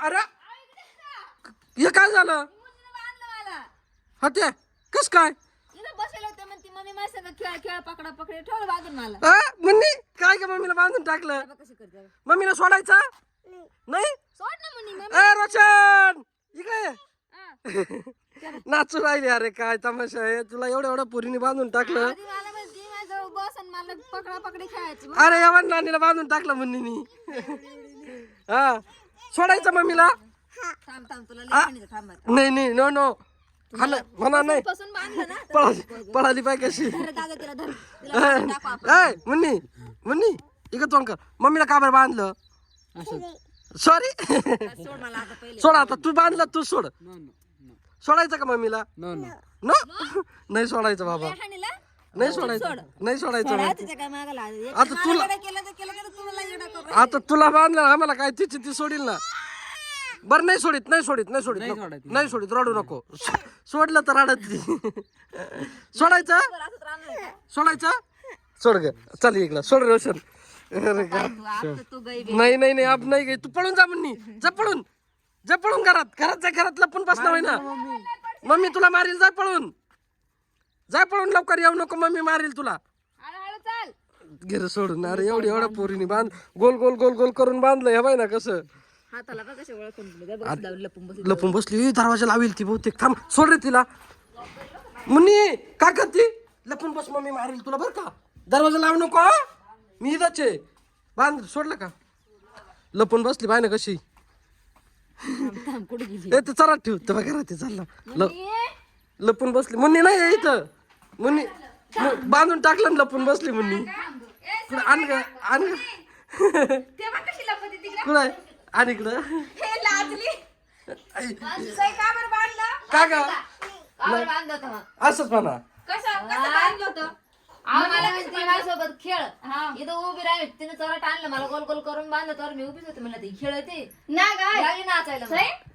अरे हे काय झालं हा ते कस काय मम्मी माझ्या संग खेळ खेळ पकडा पकडे ठेवलं बाजून मला मुन्नी काय का मम्मीला बांधून टाकलं कशी करते मम्मीला सोडायचं नाही सोड ना मुन्नी ए रोशन इकडे नाचू राहिली अरे काय तमाशा आहे तुला एवढ्या एवढ्या पोरीने बांधून टाकलं आधी मला म्हणती माझ्याजवळ बस आणि मला पकडा पकडी खेळायची अरे एवढ्या नानीला बांधून टाकलं मुन्नीनी हा सोडायचं मम्मीला थांब थांब तुला लेखणीचं थांब आता. नाही नाही नो नो म्हणा नाही पासून बांधलं ना पळाली पाय कशी धर दादा तिला धर तिला बांधून टाकू आपण. मुन्नी इकडं तोंड कर मम्मीला का बरं बांधलं सॉरी सोड मला आता पहिले सोड आता तू बांधलं तू सोड सोडायचं का मम्मीला नो नाही सोडायचं बाबा लेखणीला नाही सोडायचं नाही सोडायचं सोडा तिच्या काय मागायला आता तुला केलं तर तुम्हाला येडा करू आता तुला बांधलं आम्हाला काय तिची ती सोडील ना बर नाही सोडित नाही सोडित रडू नको सोडलं तर रडत ती सोडायचं असंच राहणार का? सोडायचं सोड ग चल इकडं सोड रोशन अरे गा. आता तू गई नाही नाही नाही अब नाही गे तू पळून जा म्हणनी जा पळून घरात घरात लपून बसला होय ना मम्मी तुला मारील जा पळून लवकर येऊ नको मम्मी मारील तुला हळूहळू चाल गिर सोडून अरे एवढ्या पोरीने बांध गोल गोल गोल गोल करून बांधलं हे बाय ना कसं हाताला बघ कशी ओळखून लपून बस लपून बसली दरवाजा लावेल ती बहुतेक थांब सोड रे तिला मुन्नी काय करते लपून बस मम्मी मारेल तुला बर का दरवाजा लावू नको हा? मी इथंच आहे बांध सोडलं का लपून बसली बाय ना कशी थांब कुठे गेली ते चला ठेव तेव्हा घरात चालला लपून बसली मुन्नी नाही आहे इथं मुन्नी बांधून टाकलं ना लपून बसली मुन्नी आण ग तेव्हा कशी लपती तिकडे कुठं आणि इकडं हे लाजली आई, का बरं बांधलं का ग बांधलं होतं मग असंच म्हणा कसं बांधलं होतं मला म्हणते माझ्यासोबत खेळ इथं उभी राहिली तिने चरट आणलं मला गोल गोल करून बांधलं तर मी उभीच होते म्हणलं ती खेळते ना काय नाचायला